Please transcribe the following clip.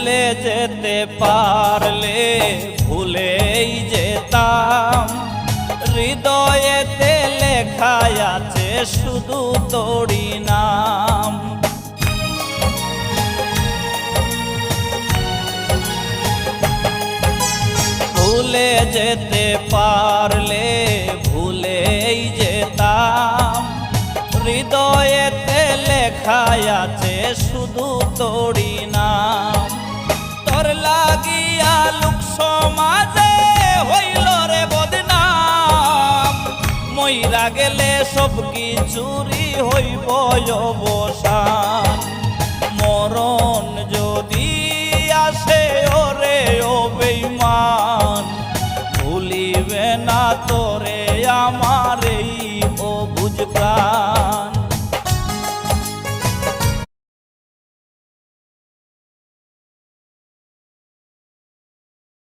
ভুলে যেতে পারলে ভুলেই যেতাম, হৃদয়েতে লেখা আছে শুধু তোরই নাম। ভুলে যেতে পারলে ভুলেই যেতাম, হৃদয়েতে লেখা আছে শুধু তোরই নাম। তোর লাগিয়া লোক সমাজে হইল রে বদনাম, মইরা গেলে সব কিছুরই হইব অবসান।